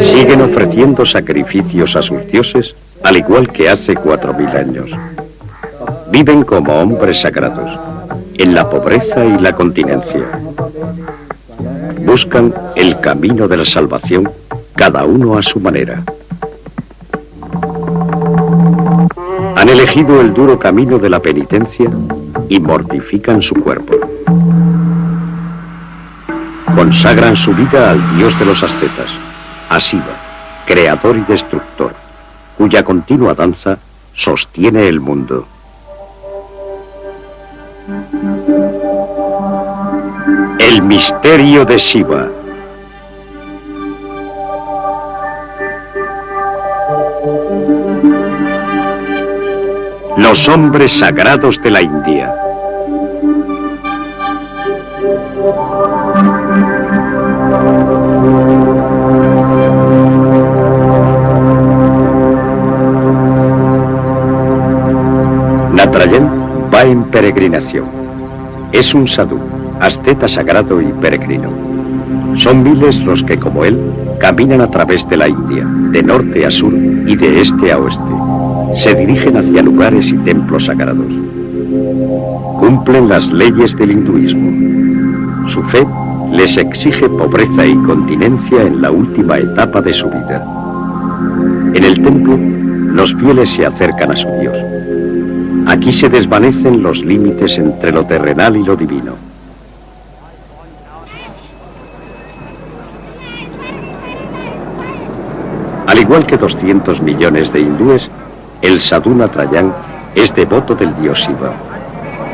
Siguen ofreciendo sacrificios a sus dioses, al igual que hace 4000 años. Viven como hombres sagrados, en la pobreza y la continencia. Buscan el camino de la salvación, cada uno a su manera. Han elegido el duro camino de la penitencia y mortifican su cuerpo. Consagran su vida al dios de los ascetas, a Shiva, creador y destructor, cuya continua danza sostiene el mundo. El misterio de Shiva. Los hombres sagrados de la India. Natarajan va en peregrinación. Es un sadhu, asceta sagrado y peregrino. Son miles los que, como él, caminan a través de la India, de norte a sur y de este a oeste. Se dirigen hacia lugares y templos sagrados. Cumplen las leyes del hinduismo. Su fe les exige pobreza y continencia en la última etapa de su vida. En el templo, los fieles se acercan a su Dios. Aquí se desvanecen los límites entre lo terrenal y lo divino. Al igual que 200 millones de hindúes, el sadhu Natarajan es devoto del dios Shiva.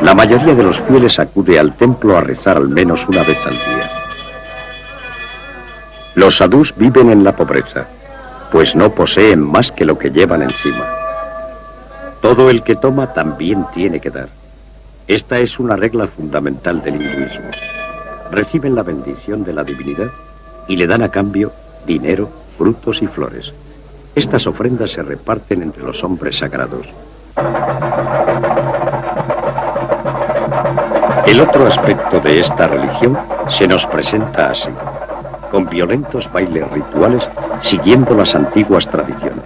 La mayoría de los fieles acude al templo a rezar al menos una vez al día. Los sadhus viven en la pobreza, pues no poseen más que lo que llevan encima. Todo el que toma también tiene que dar. Esta es una regla fundamental del hinduismo. Reciben la bendición de la divinidad y le dan a cambio dinero, frutos y flores. Estas ofrendas se reparten entre los hombres sagrados. El otro aspecto de esta religión se nos presenta así, con violentos bailes rituales siguiendo las antiguas tradiciones.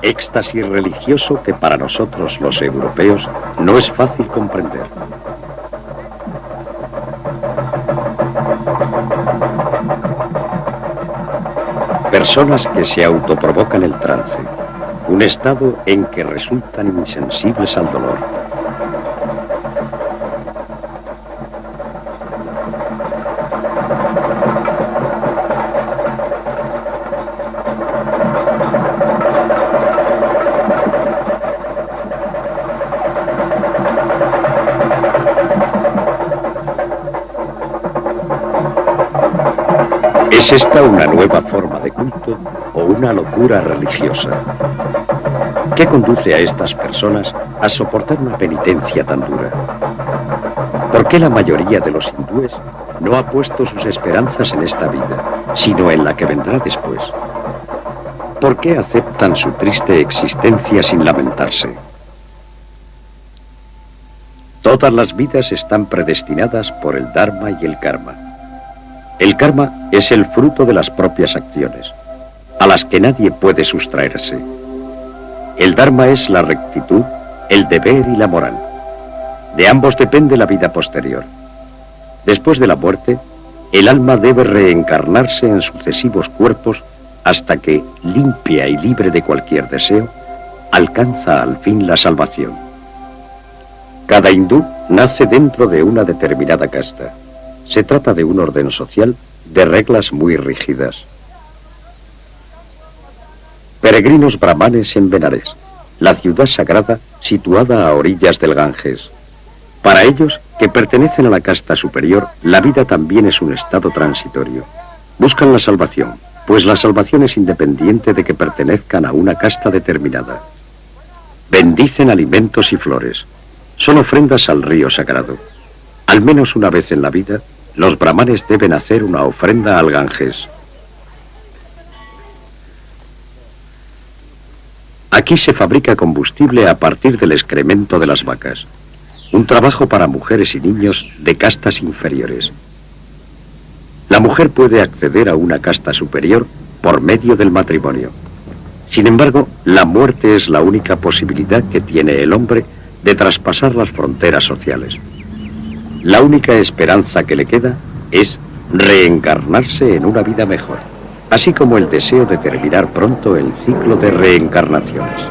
Éxtasis religioso que para nosotros los europeos no es fácil comprender. Personas que se autoprovocan el trance, un estado en que resultan insensibles al dolor. ¿Es esta una nueva forma de culto o una locura religiosa? ¿Qué conduce a estas personas a soportar una penitencia tan dura? ¿Por qué la mayoría de los hindúes no ha puesto sus esperanzas en esta vida, sino en la que vendrá después? ¿Por qué aceptan su triste existencia sin lamentarse? Todas las vidas están predestinadas por el Dharma y el Karma. El karma es el fruto de las propias acciones, a las que nadie puede sustraerse. El dharma es la rectitud, el deber y la moral. De ambos depende la vida posterior. Después de la muerte, el alma debe reencarnarse en sucesivos cuerpos hasta que, limpia y libre de cualquier deseo, alcanza al fin la salvación. Cada hindú nace dentro de una determinada casta. Se trata de un orden social de reglas muy rígidas. Peregrinos brahmanes en Benares, la ciudad sagrada situada a orillas del Ganges. Para ellos, que pertenecen a la casta superior, la vida también es un estado transitorio. Buscan la salvación, pues la salvación es independiente de que pertenezcan a una casta determinada. Bendicen alimentos y flores. Son ofrendas al río sagrado. Al menos una vez en la vida, los brahmanes deben hacer una ofrenda al Ganges. Aquí se fabrica combustible a partir del excremento de las vacas. Un trabajo para mujeres y niños de castas inferiores. La mujer puede acceder a una casta superior por medio del matrimonio. Sin embargo, la muerte es la única posibilidad que tiene el hombre de traspasar las fronteras sociales. La única esperanza que le queda es reencarnarse en una vida mejor, así como el deseo de terminar pronto el ciclo de reencarnaciones.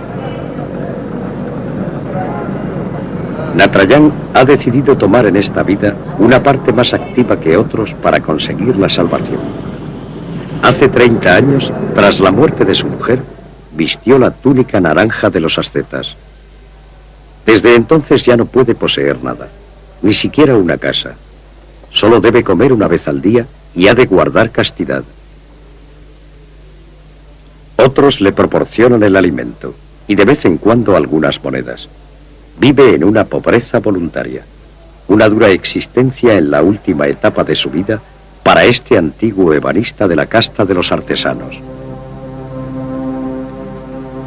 Natrayan ha decidido tomar en esta vida una parte más activa que otros para conseguir la salvación. Hace 30 años, tras la muerte de su mujer, vistió la túnica naranja de los ascetas. Desde entonces ya no puede poseer nada, ni siquiera una casa. Solo debe comer una vez al día y ha de guardar castidad. Otros le proporcionan el alimento y de vez en cuando algunas monedas. Vive en una pobreza voluntaria, una dura existencia en la última etapa de su vida para este antiguo ebanista de la casta de los artesanos.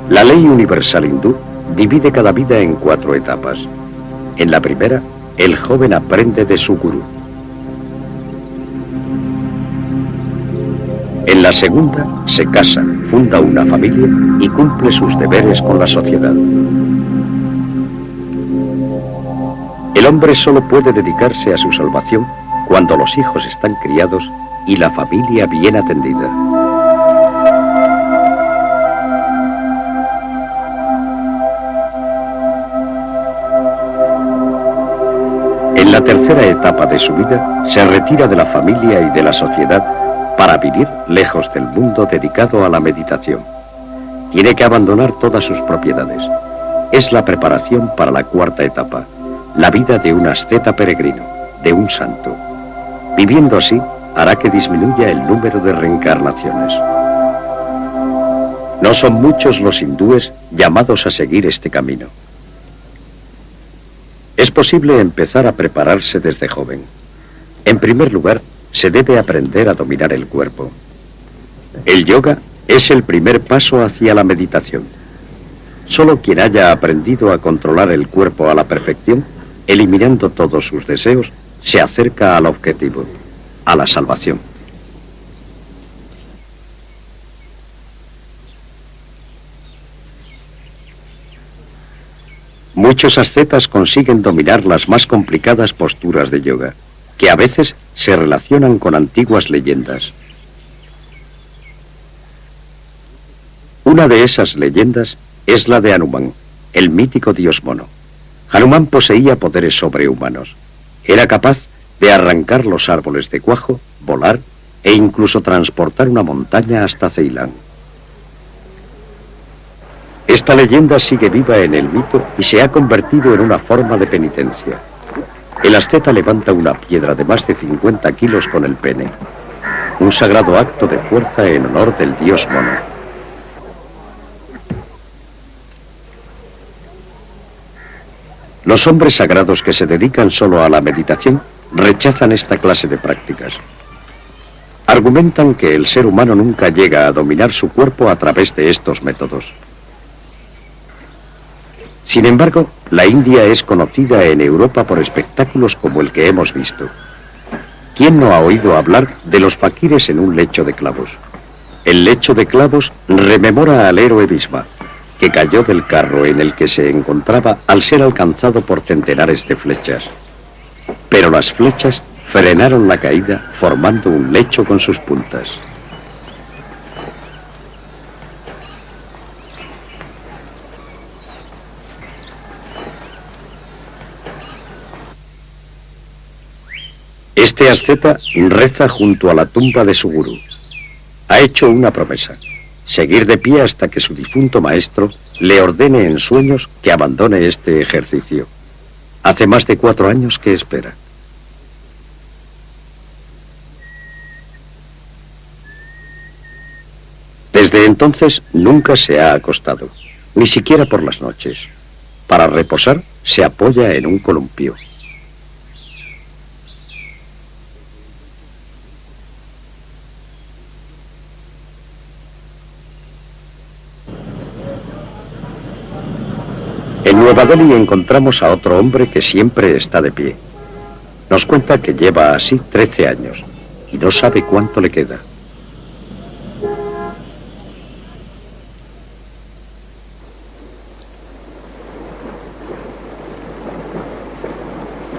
La ley universal hindú divide cada vida en 4 etapas. En la primera, el joven aprende de su gurú. En la segunda, se casa, funda una familia y cumple sus deberes con la sociedad. El hombre solo puede dedicarse a su salvación cuando los hijos están criados y la familia bien atendida. En la tercera etapa de su vida, se retira de la familia y de la sociedad para vivir lejos del mundo dedicado a la meditación. Tiene que abandonar todas sus propiedades. Es la preparación para la cuarta etapa, la vida de un asceta peregrino, de un santo. Viviendo así, hará que disminuya el número de reencarnaciones. No son muchos los hindúes llamados a seguir este camino. Es posible empezar a prepararse desde joven. En primer lugar, se debe aprender a dominar el cuerpo. El yoga es el primer paso hacia la meditación. Solo quien haya aprendido a controlar el cuerpo a la perfección, eliminando todos sus deseos, se acerca al objetivo, a la salvación. Muchos ascetas consiguen dominar las más complicadas posturas de yoga, que a veces se relacionan con antiguas leyendas. Una de esas leyendas es la de Hanuman, el mítico dios mono. Hanuman poseía poderes sobrehumanos. Era capaz de arrancar los árboles de cuajo, volar e incluso transportar una montaña hasta Ceilán. Esta leyenda sigue viva en el mito y se ha convertido en una forma de penitencia. El asceta levanta una piedra de más de 50 kilos con el pene, un sagrado acto de fuerza en honor del dios mono. Los hombres sagrados que se dedican solo a la meditación rechazan esta clase de prácticas. Argumentan que el ser humano nunca llega a dominar su cuerpo a través de estos métodos. Sin embargo, la India es conocida en Europa por espectáculos como el que hemos visto. ¿Quién no ha oído hablar de los faquires en un lecho de clavos? El lecho de clavos rememora al héroe Bhisma, que cayó del carro en el que se encontraba al ser alcanzado por centenares de flechas. Pero las flechas frenaron la caída formando un lecho con sus puntas. Este asceta reza junto a la tumba de su gurú. Ha hecho una promesa: seguir de pie hasta que su difunto maestro le ordene en sueños que abandone este ejercicio. Hace más de 4 años que espera. Desde entonces nunca se ha acostado, ni siquiera por las noches. Para reposar se apoya en un columpio. En Nueva Delhi encontramos a otro hombre que siempre está de pie. Nos cuenta que lleva así 13 años y no sabe cuánto le queda.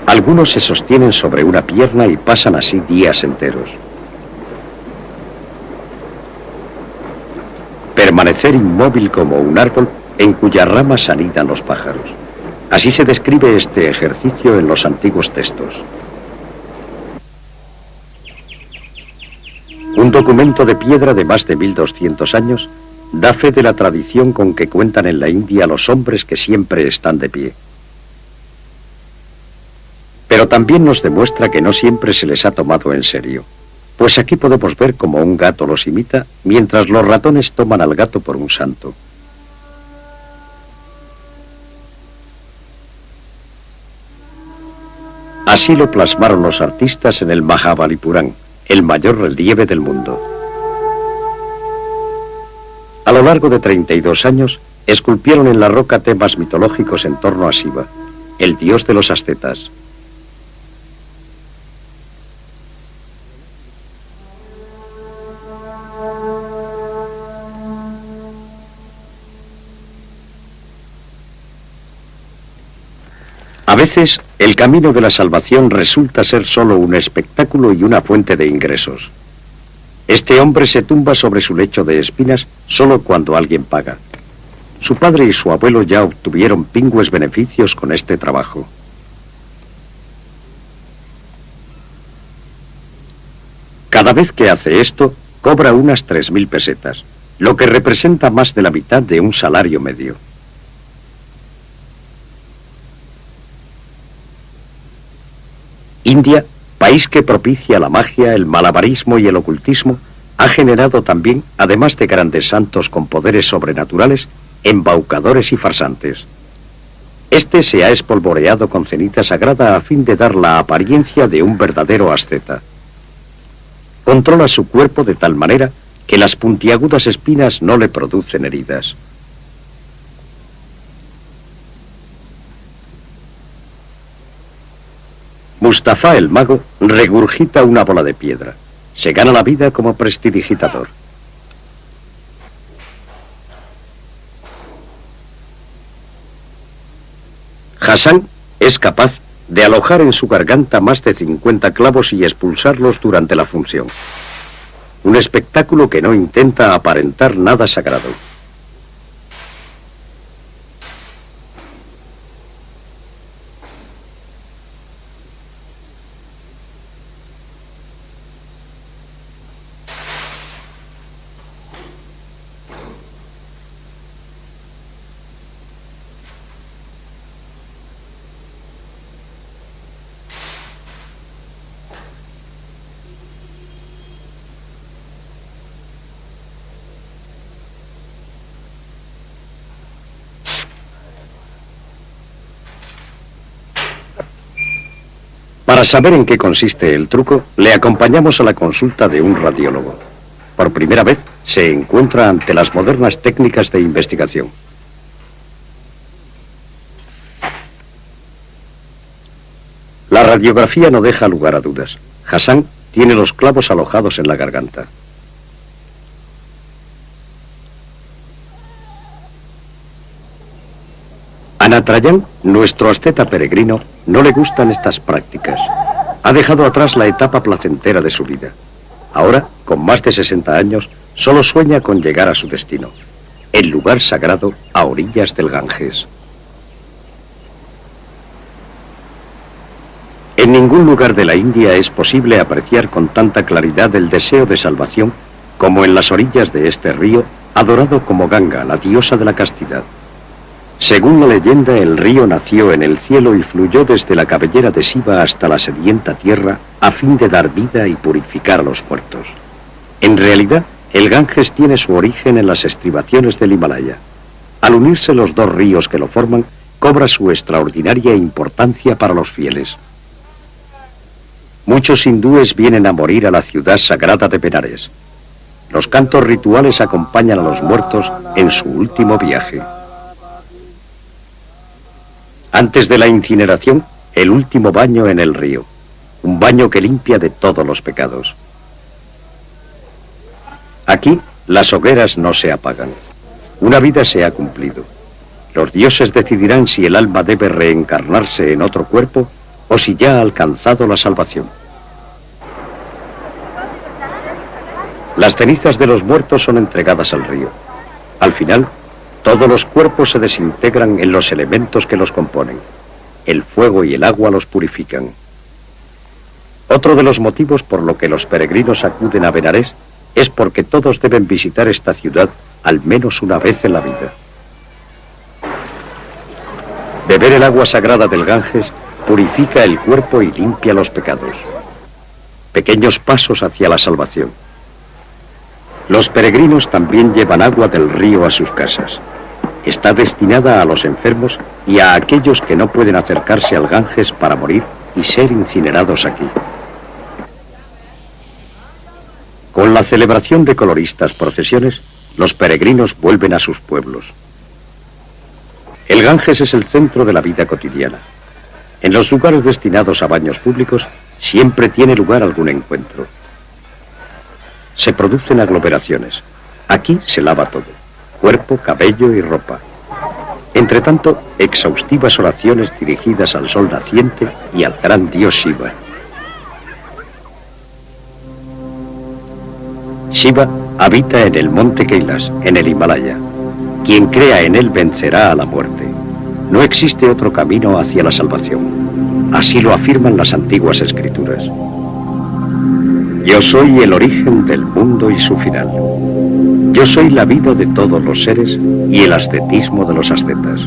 Algunos se sostienen sobre una pierna y pasan así días enteros. Permanecer inmóvil como un árbol en cuyas ramas anidan los pájaros. Así se describe este ejercicio en los antiguos textos. Un documento de piedra de más de 1200 años da fe de la tradición con que cuentan en la India los hombres que siempre están de pie. Pero también nos demuestra que no siempre se les ha tomado en serio, pues aquí podemos ver cómo un gato los imita, mientras los ratones toman al gato por un santo. Así lo plasmaron los artistas en el Mahabalipuram, el mayor relieve del mundo. A lo largo de 32 años, esculpieron en la roca temas mitológicos en torno a Shiva, el dios de los ascetas. A veces, el camino de la salvación resulta ser solo un espectáculo y una fuente de ingresos. Este hombre se tumba sobre su lecho de espinas solo cuando alguien paga. Su padre y su abuelo ya obtuvieron pingües beneficios con este trabajo. Cada vez que hace esto, cobra unas 3000 pesetas, lo que representa más de la mitad de un salario medio. India, país que propicia la magia, el malabarismo y el ocultismo, ha generado también, además de grandes santos con poderes sobrenaturales, embaucadores y farsantes. Este se ha espolvoreado con ceniza sagrada a fin de dar la apariencia de un verdadero asceta. Controla su cuerpo de tal manera que las puntiagudas espinas no le producen heridas. Mustafa el mago regurgita una bola de piedra. Se gana la vida como prestidigitador. Hassan es capaz de alojar en su garganta más de 50 clavos y expulsarlos durante la función. Un espectáculo que no intenta aparentar nada sagrado. Para saber en qué consiste el truco, le acompañamos a la consulta de un radiólogo. Por primera vez, se encuentra ante las modernas técnicas de investigación. La radiografía no deja lugar a dudas. Hassan tiene los clavos alojados en la garganta. A Natarajan, nuestro asceta peregrino, no le gustan estas prácticas. Ha dejado atrás la etapa placentera de su vida. Ahora, con más de 60 años, solo sueña con llegar a su destino, el lugar sagrado a orillas del Ganges. En ningún lugar de la India es posible apreciar con tanta claridad el deseo de salvación como en las orillas de este río, adorado como Ganga, la diosa de la castidad. Según la leyenda, el río nació en el cielo y fluyó desde la cabellera de Shiva hasta la sedienta tierra a fin de dar vida y purificar a los muertos. En realidad, el Ganges tiene su origen en las estribaciones del Himalaya. Al unirse los dos ríos que lo forman, cobra su extraordinaria importancia para los fieles. Muchos hindúes vienen a morir a la ciudad sagrada de Benares. Los cantos rituales acompañan a los muertos en su último viaje. Antes de la incineración, el último baño en el río. Un baño que limpia de todos los pecados. Aquí las hogueras no se apagan. Una vida se ha cumplido. Los dioses decidirán si el alma debe reencarnarse en otro cuerpo o si ya ha alcanzado la salvación. Las cenizas de los muertos son entregadas al río. Al final, todos los cuerpos se desintegran en los elementos que los componen. El fuego y el agua los purifican. Otro de los motivos por lo que los peregrinos acuden a Benarés es porque todos deben visitar esta ciudad al menos una vez en la vida. Beber el agua sagrada del Ganges purifica el cuerpo y limpia los pecados. Pequeños pasos hacia la salvación. Los peregrinos también llevan agua del río a sus casas. Está destinada a los enfermos y a aquellos que no pueden acercarse al Ganges para morir y ser incinerados aquí. Con la celebración de coloristas procesiones, los peregrinos vuelven a sus pueblos. El Ganges es el centro de la vida cotidiana. En los lugares destinados a baños públicos siempre tiene lugar algún encuentro. Se producen aglomeraciones. Aquí se lava todo: cuerpo, cabello y ropa. Entre tanto, exhaustivas oraciones dirigidas al sol naciente y al gran dios Shiva. Shiva habita en el monte Kailas, en el Himalaya. Quien crea en él vencerá a la muerte. No existe otro camino hacia la salvación. Así lo afirman las antiguas escrituras. Yo soy el origen del mundo y su final. Yo soy la vida de todos los seres y el ascetismo de los ascetas.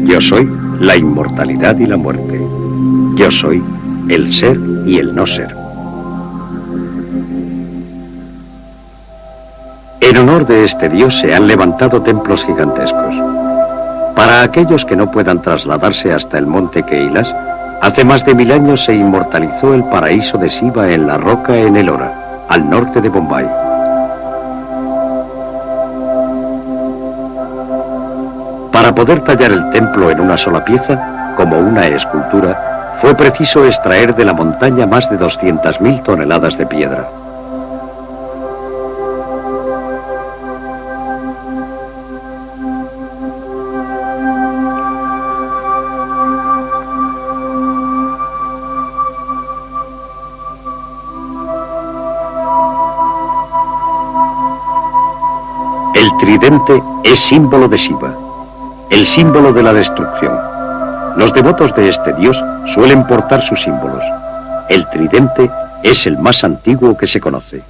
Yo soy la inmortalidad y la muerte. Yo soy el ser y el no ser. En honor de este dios se han levantado templos gigantescos. Para aquellos que no puedan trasladarse hasta el monte Kailas, hace más de 1000 años se inmortalizó el paraíso de Shiva en la roca en Ellora, al norte de Bombay. Para poder tallar el templo en una sola pieza, como una escultura, fue preciso extraer de la montaña más de 200.000 toneladas de piedra. El tridente es símbolo de Shiva, el símbolo de la destrucción. Los devotos de este dios suelen portar sus símbolos. El tridente es el más antiguo que se conoce.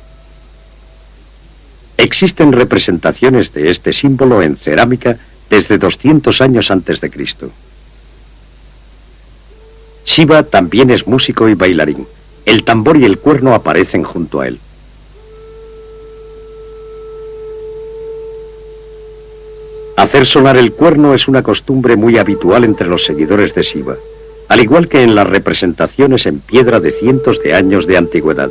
Existen representaciones de este símbolo en cerámica desde 200 años antes de Cristo. Shiva también es músico y bailarín. El tambor y el cuerno aparecen junto a él. Hacer sonar el cuerno es una costumbre muy habitual entre los seguidores de Shiva, al igual que en las representaciones en piedra de cientos de años de antigüedad.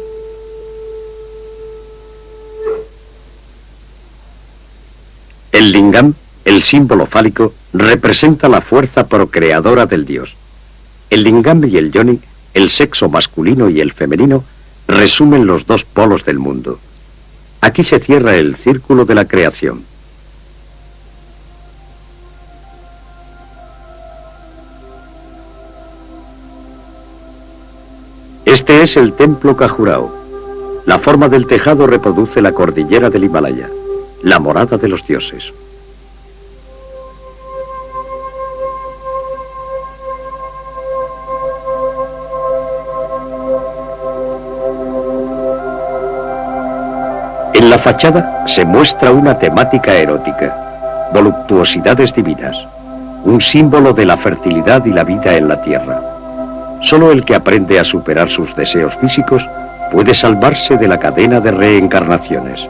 El lingam, el símbolo fálico, representa la fuerza procreadora del dios. El lingam y el yoni, el sexo masculino y el femenino, resumen los dos polos del mundo. Aquí se cierra el círculo de la creación. Este es el templo Khajuraho. La forma del tejado reproduce la cordillera del Himalaya, la morada de los dioses. En la fachada se muestra una temática erótica, voluptuosidades divinas, un símbolo de la fertilidad y la vida en la tierra. Solo el que aprende a superar sus deseos físicos puede salvarse de la cadena de reencarnaciones.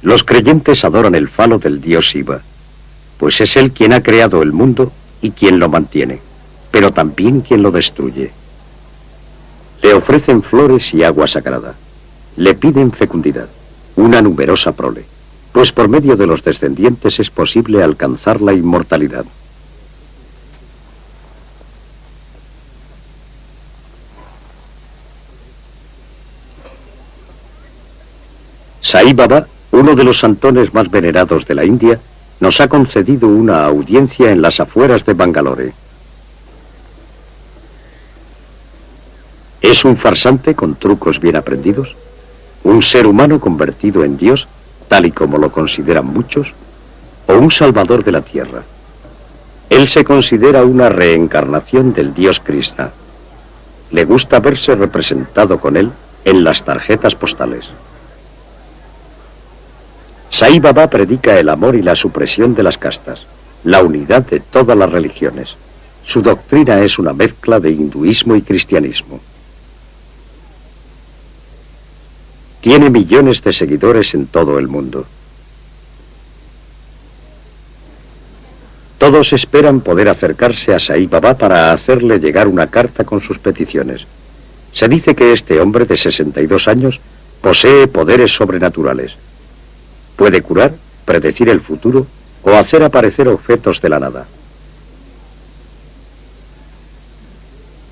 Los creyentes adoran el falo del dios Shiva, pues es él quien ha creado el mundo y quien lo mantiene, pero también quien lo destruye. Le ofrecen flores y agua sagrada. Le piden fecundidad, una numerosa prole, pues por medio de los descendientes es posible alcanzar la inmortalidad. Sai Baba, uno de los santones más venerados de la India, nos ha concedido una audiencia en las afueras de Bangalore. ¿Es un farsante con trucos bien aprendidos? ¿Un ser humano convertido en Dios, tal y como lo consideran muchos? ¿O un salvador de la tierra? Él se considera una reencarnación del dios Krishna. Le gusta verse representado con él en las tarjetas postales. Sai Baba predica el amor y la supresión de las castas, la unidad de todas las religiones. Su doctrina es una mezcla de hinduismo y cristianismo. Tiene millones de seguidores en todo el mundo. Todos esperan poder acercarse a Sai Baba para hacerle llegar una carta con sus peticiones. Se dice que este hombre de 62 años posee poderes sobrenaturales. Puede curar, predecir el futuro o hacer aparecer objetos de la nada.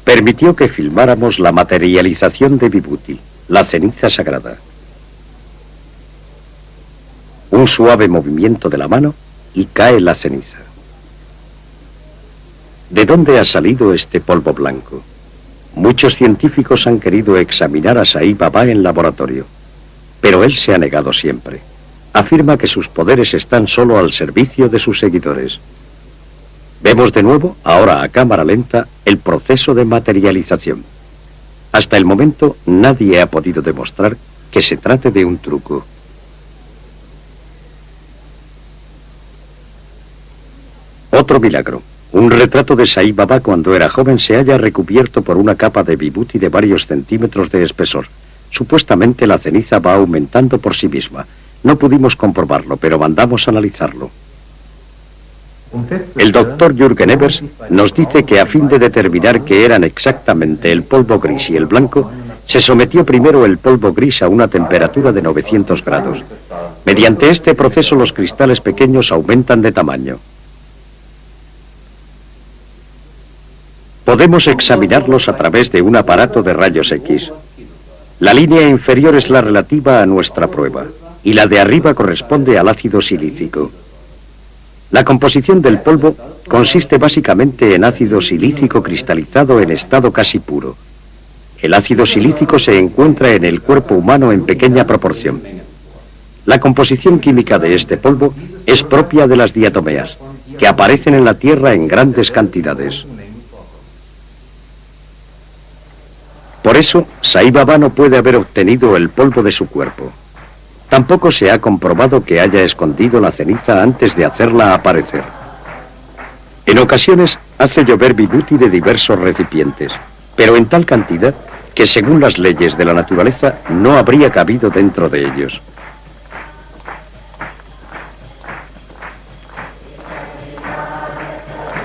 Permitió que filmáramos la materialización de Vibhuti, la ceniza sagrada. Un suave movimiento de la mano y cae la ceniza. ¿De dónde ha salido este polvo blanco? Muchos científicos han querido examinar a Sai Baba en laboratorio, pero él se ha negado siempre. Afirma que sus poderes están solo al servicio de sus seguidores. Vemos de nuevo, ahora a cámara lenta, el proceso de materialización. Hasta el momento nadie ha podido demostrar que se trate de un truco. Otro milagro. Un retrato de Sai Baba cuando era joven se halla recubierto por una capa de Vibhuti de varios centímetros de espesor. Supuestamente la ceniza va aumentando por sí misma. No pudimos comprobarlo, pero mandamos analizarlo. El doctor Jürgen Evers nos dice que a fin de determinar qué eran exactamente el polvo gris y el blanco, se sometió primero el polvo gris a una temperatura de 900 grados. Mediante este proceso los cristales pequeños aumentan de tamaño. Podemos examinarlos a través de un aparato de rayos X. La línea inferior es la relativa a nuestra prueba y la de arriba corresponde al ácido silícico. La composición del polvo consiste básicamente en ácido silícico cristalizado en estado casi puro. El ácido silícico se encuentra en el cuerpo humano en pequeña proporción. La composición química de este polvo es propia de las diatomeas, que aparecen en la Tierra en grandes cantidades. Por eso, Sai Baba no puede haber obtenido el polvo de su cuerpo. Tampoco se ha comprobado que haya escondido la ceniza antes de hacerla aparecer. En ocasiones hace llover Vibhuti de diversos recipientes, pero en tal cantidad que según las leyes de la naturaleza no habría cabido dentro de ellos.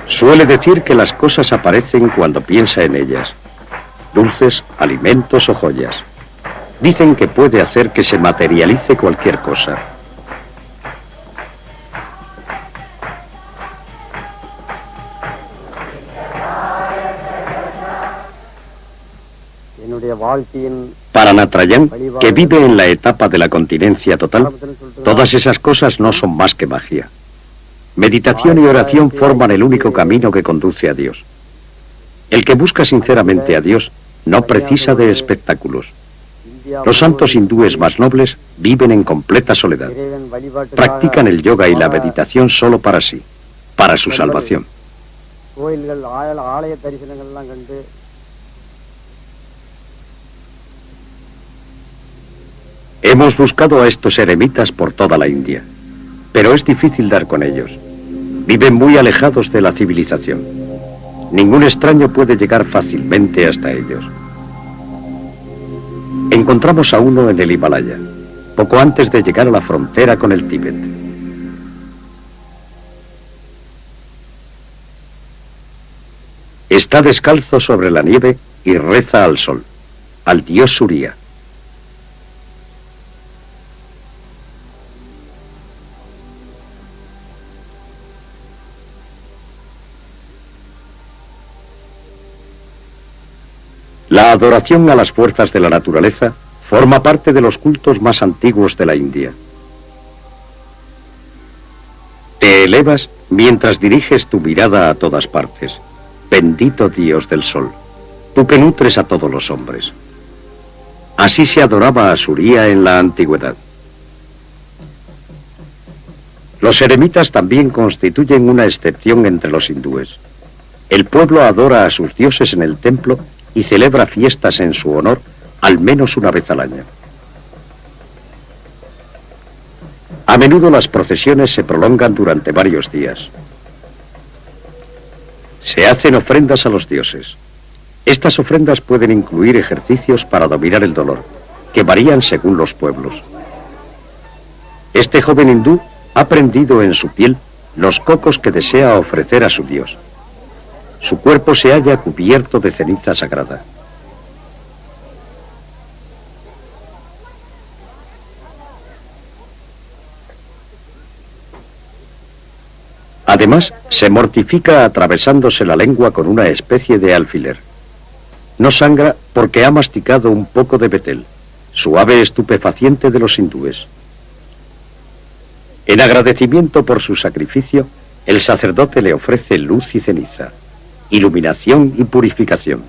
Suele decir que las cosas aparecen cuando piensa en ellas. Dulces, alimentos o joyas. Dicen que puede hacer que se materialice cualquier cosa. Para Natarajan, que vive en la etapa de la continencia total, todas esas cosas no son más que magia. Meditación y oración forman el único camino que conduce a Dios. El que busca sinceramente a Dios no precisa de espectáculos. Los santos hindúes más nobles viven en completa soledad. Practican el yoga y la meditación solo para sí, para su salvación. Hemos buscado a estos eremitas por toda la India, pero es difícil dar con ellos. Viven muy alejados de la civilización. Ningún extraño puede llegar fácilmente hasta ellos. Encontramos a uno en el Himalaya, poco antes de llegar a la frontera con el Tíbet. Está descalzo sobre la nieve y reza al sol, al dios Surya. La adoración a las fuerzas de la naturaleza Forma parte de los cultos más antiguos de la India. Te elevas mientras diriges tu mirada a todas partes. Bendito Dios del sol, tú que nutres a todos los hombres. Así se adoraba a Surya en la antigüedad. Los eremitas también constituyen una excepción entre los hindúes. El pueblo adora a sus dioses en el templo y celebra fiestas en su honor al menos una vez al año. A menudo las procesiones se prolongan durante varios días. Se hacen ofrendas a los dioses. Estas ofrendas pueden incluir ejercicios para dominar el dolor, que varían según los pueblos. Este joven hindú ha prendido en su piel los cocos que desea ofrecer a su dios. Su cuerpo se halla cubierto de ceniza sagrada. Además, se mortifica atravesándose la lengua con una especie de alfiler. No sangra porque ha masticado un poco de betel, suave estupefaciente de los hindúes. En agradecimiento por su sacrificio, el sacerdote le ofrece luz y ceniza, iluminación y purificación.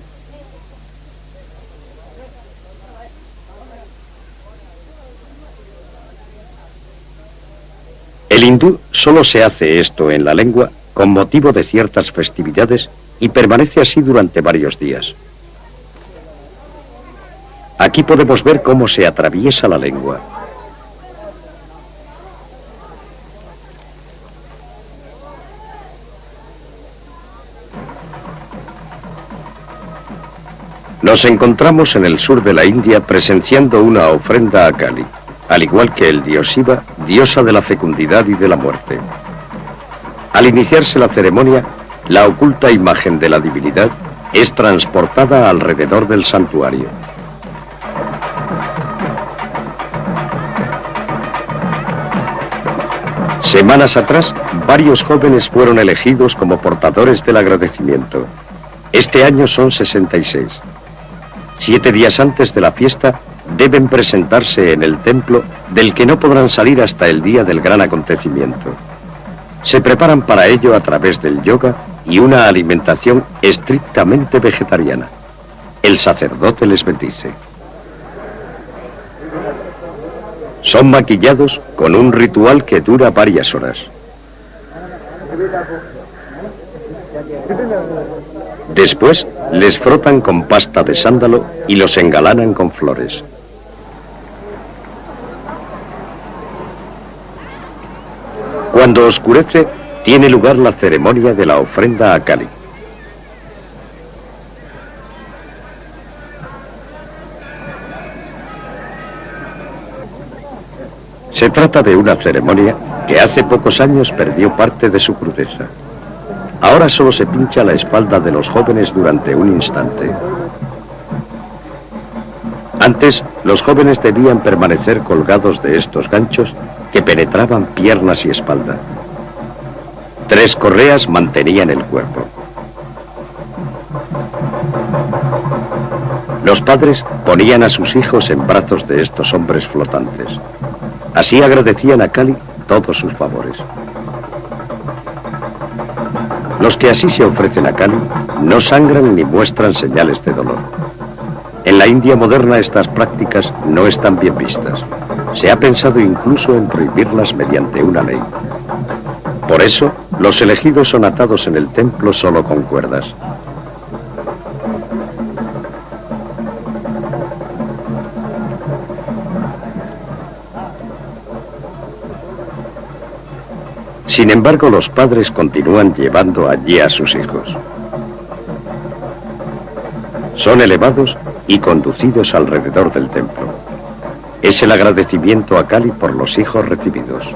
El hindú solo se hace esto en la lengua con motivo de ciertas festividades y permanece así durante varios días. Aquí podemos ver cómo se atraviesa la lengua. Nos encontramos en el sur de la India presenciando una ofrenda a Kali, al igual que el dios Shiva, diosa de la fecundidad y de la muerte. Al iniciarse la ceremonia, la oculta imagen de la divinidad es transportada alrededor del santuario. Semanas atrás, varios jóvenes fueron elegidos como portadores del agradecimiento. Este año son 66. 7 días antes de la fiesta, deben presentarse en el templo, del que no podrán salir hasta el día del gran acontecimiento. Se preparan para ello a través del yoga y una alimentación estrictamente vegetariana. El sacerdote les bendice. Son maquillados con un ritual que dura varias horas. Después les frotan con pasta de sándalo y los engalanan con flores. Cuando oscurece, tiene lugar la ceremonia de la ofrenda a Kali. Se trata de una ceremonia que hace pocos años perdió parte de su crudeza. Ahora solo se pincha la espalda de los jóvenes durante un instante. Antes, los jóvenes debían permanecer colgados de estos ganchos que penetraban piernas y espalda. 3 correas mantenían el cuerpo. Los padres ponían a sus hijos en brazos de estos hombres flotantes. Así agradecían a Kali todos sus favores. Los que así se ofrecen a Kali no sangran ni muestran señales de dolor. En la India moderna estas prácticas no están bien vistas. Se ha pensado incluso en prohibirlas mediante una ley. Por eso, los elegidos son atados en el templo solo con cuerdas. Sin embargo, los padres continúan llevando allí a sus hijos. Son elevados y conducidos alrededor del templo. Es el agradecimiento a Kali por los hijos recibidos.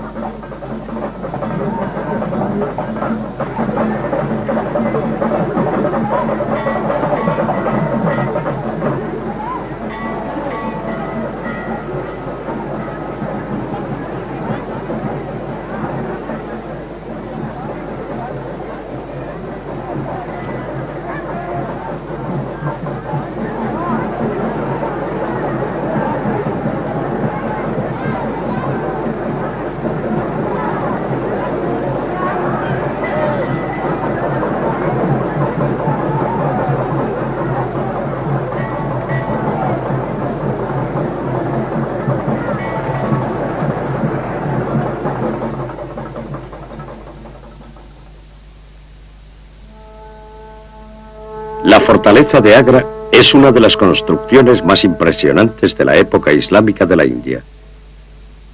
fortaleza de Agra es una de las construcciones más impresionantes de la época islámica de la India.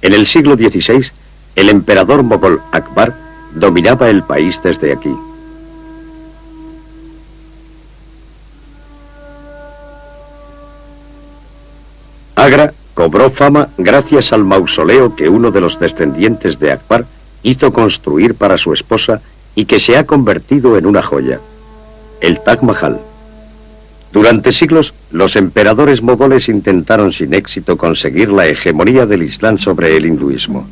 En el siglo XVI, el emperador mogol Akbar dominaba el país desde aquí. Agra cobró fama gracias al mausoleo que uno de los descendientes de Akbar hizo construir para su esposa y que se ha convertido en una joya, el Taj Mahal. Durante siglos, los emperadores mogoles intentaron sin éxito conseguir la hegemonía del Islam sobre el hinduismo.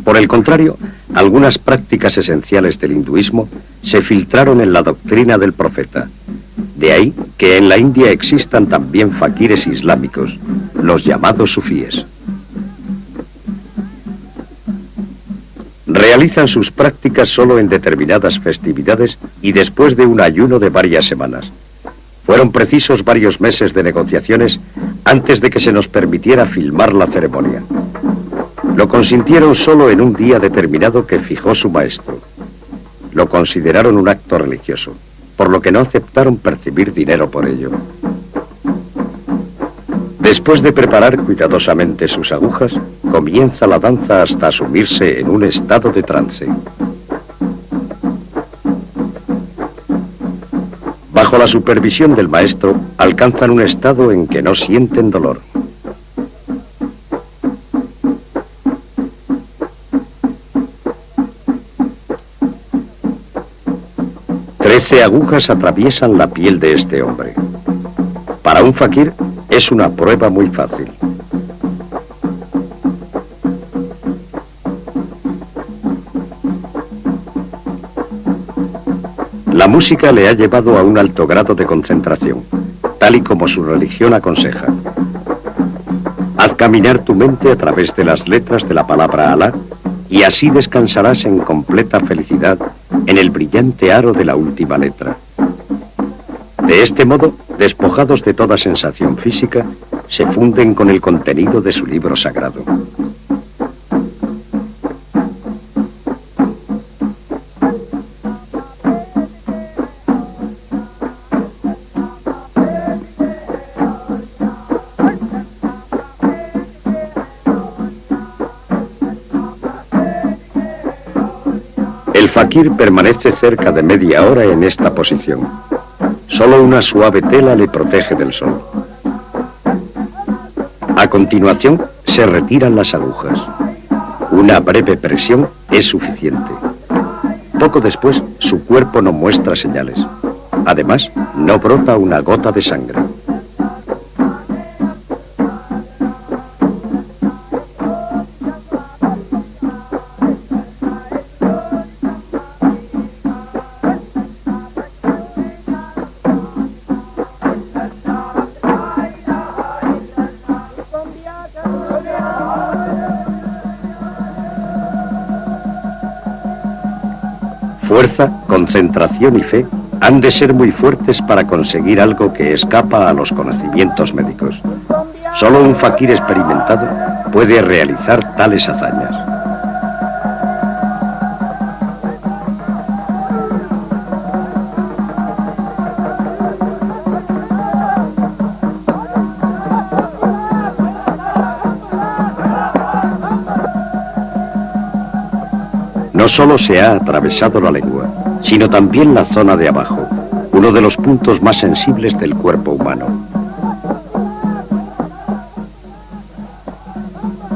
Por el contrario, algunas prácticas esenciales del hinduismo se filtraron en la doctrina del profeta. De ahí que en la India existan también faquires islámicos, los llamados sufíes. Realizan sus prácticas solo en determinadas festividades y después de un ayuno de varias semanas. Fueron precisos varios meses de negociaciones antes de que se nos permitiera filmar la ceremonia. Lo consintieron solo en un día determinado que fijó su maestro. Lo consideraron un acto religioso, por lo que no aceptaron percibir dinero por ello. Después de preparar cuidadosamente sus agujas, comienza la danza hasta asumirse en un estado de trance. Bajo la supervisión del maestro, alcanzan un estado en que no sienten dolor. Trece agujas atraviesan la piel de este hombre. Para un fakir es una prueba muy fácil. La música le ha llevado a un alto grado de concentración, tal y como su religión aconseja. Haz caminar tu mente a través de las letras de la palabra Alá y así descansarás en completa felicidad en el brillante aro de la última letra. De este modo, despojados de toda sensación física, se funden con el contenido de su libro sagrado. El fakir permanece cerca de media hora en esta posición. Solo una suave tela le protege del sol. A continuación, se retiran las agujas. Una breve presión es suficiente. Poco después, su cuerpo no muestra señales. Además, no brota una gota de sangre. Fuerza, concentración y fe han de ser muy fuertes para conseguir algo que escapa a los conocimientos médicos. Solo un fakir experimentado puede realizar tales hazañas. No solo se ha atravesado la lengua, sino también la zona de abajo, uno de los puntos más sensibles del cuerpo humano.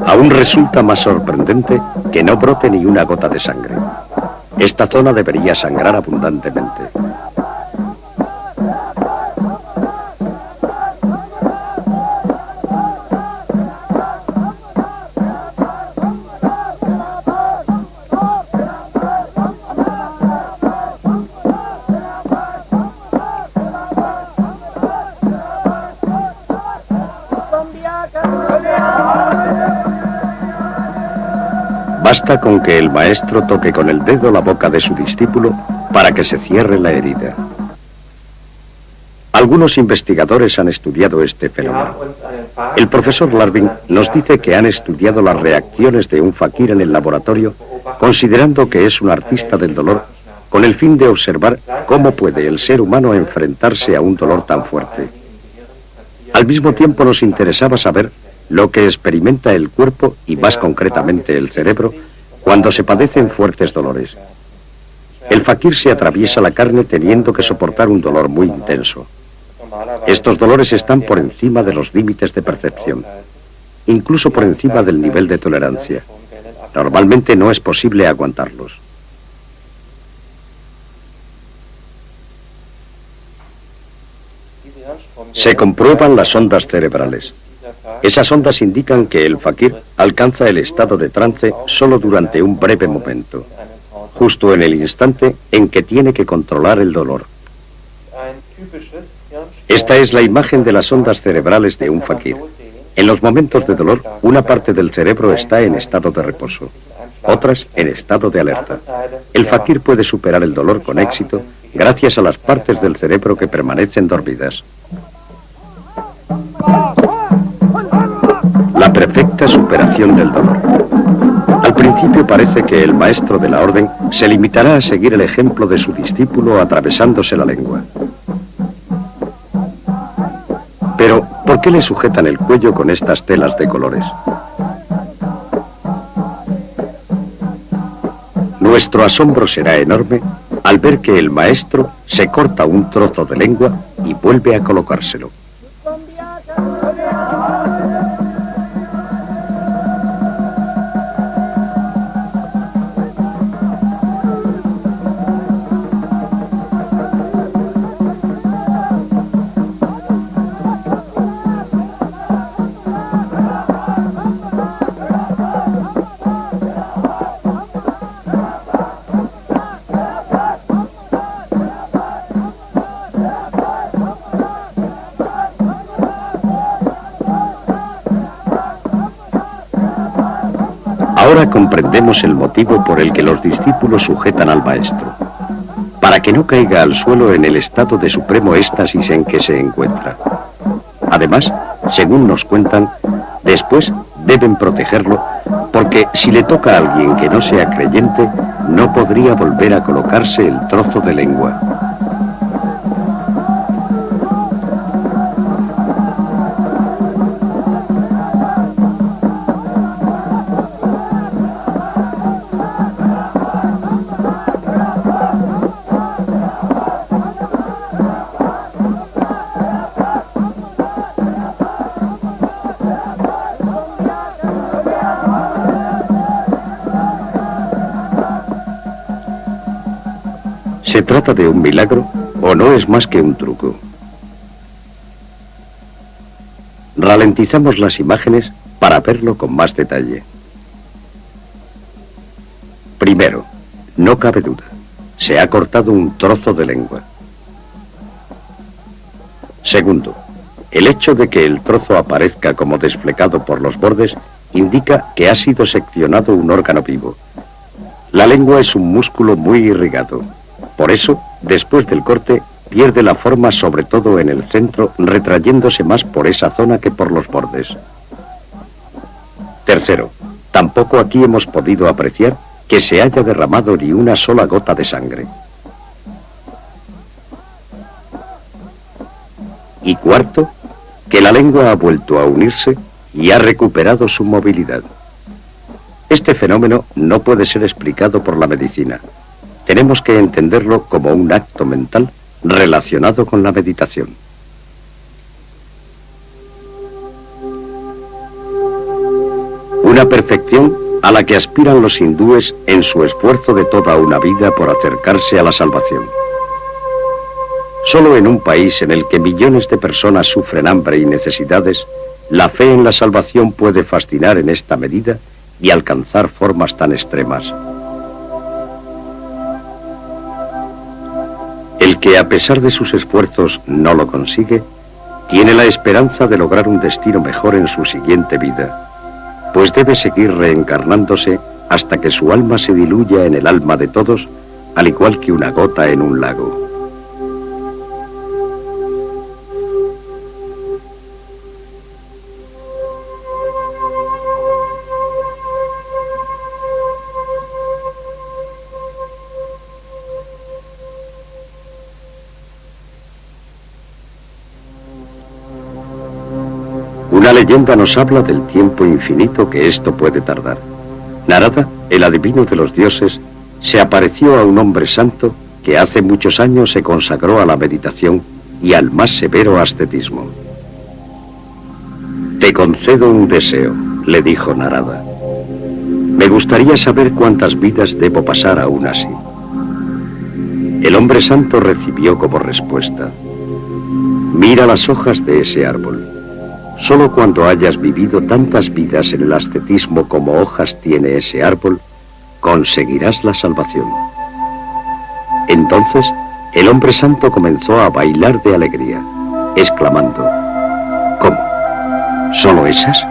Aún resulta más sorprendente que no brote ni una gota de sangre. Esta zona debería sangrar abundantemente. Basta con que el maestro toque con el dedo la boca de su discípulo para que se cierre la herida. Algunos investigadores han estudiado este fenómeno. El profesor Larvin nos dice que han estudiado las reacciones de un fakir en el laboratorio, considerando que es un artista del dolor con el fin de observar cómo puede el ser humano enfrentarse a un dolor tan fuerte. Al mismo tiempo nos interesaba saber lo que experimenta el cuerpo y más concretamente el cerebro cuando se padecen fuertes dolores. El fakir se atraviesa la carne teniendo que soportar un dolor muy intenso. Estos dolores están por encima de los límites de percepción, incluso por encima del nivel de tolerancia. Normalmente no es posible aguantarlos. Se comprueban las ondas cerebrales. Esas ondas indican que el fakir alcanza el estado de trance solo durante un breve momento, justo en el instante en que tiene que controlar el dolor. Esta es la imagen de las ondas cerebrales de un fakir. En los momentos de dolor, una parte del cerebro está en estado de reposo, otras en estado de alerta. El fakir puede superar el dolor con éxito gracias a las partes del cerebro que permanecen dormidas. La perfecta superación del dolor. Al principio parece que el maestro de la orden se limitará a seguir el ejemplo de su discípulo atravesándose la lengua. Pero, ¿por qué le sujetan el cuello con estas telas de colores? Nuestro asombro será enorme al ver que el maestro se corta un trozo de lengua y vuelve a colocárselo. Ahora comprendemos el motivo por el que los discípulos sujetan al maestro, para que no caiga al suelo en el estado de supremo éxtasis en que se encuentra. Además, según nos cuentan, después deben protegerlo, porque si le toca a alguien que no sea creyente, no podría volver a colocarse el trozo de lengua. ¿Se trata de un milagro o no es más que un truco? Ralentizamos las imágenes para verlo con más detalle. Primero, no cabe duda, se ha cortado un trozo de lengua. Segundo, el hecho de que el trozo aparezca como desflecado por los bordes indica que ha sido seccionado un órgano vivo. La lengua es un músculo muy irrigado. Por eso, después del corte, pierde la forma sobre todo en el centro, retrayéndose más por esa zona que por los bordes. Tercero, tampoco aquí hemos podido apreciar que se haya derramado ni una sola gota de sangre. Y cuarto, que la lengua ha vuelto a unirse y ha recuperado su movilidad. Este fenómeno no puede ser explicado por la medicina. Tenemos que entenderlo como un acto mental relacionado con la meditación. Una perfección a la que aspiran los hindúes en su esfuerzo de toda una vida por acercarse a la salvación. Solo en un país en el que millones de personas sufren hambre y necesidades, la fe en la salvación puede fascinar en esta medida y alcanzar formas tan extremas. El que a pesar de sus esfuerzos no lo consigue, tiene la esperanza de lograr un destino mejor en su siguiente vida, pues debe seguir reencarnándose hasta que su alma se diluya en el alma de todos, al igual que una gota en un lago. Una leyenda nos habla del tiempo infinito que esto puede tardar. Narada, el adivino de los dioses, se apareció a un hombre santo que hace muchos años se consagró a la meditación y al más severo ascetismo. Te concedo un deseo, le dijo Narada. Me gustaría saber cuántas vidas debo pasar aún así. El hombre santo recibió como respuesta: mira las hojas de ese árbol. Solo cuando hayas vivido tantas vidas en el ascetismo como hojas tiene ese árbol, conseguirás la salvación. Entonces, el hombre santo comenzó a bailar de alegría, exclamando: ¿cómo? ¿Solo esas?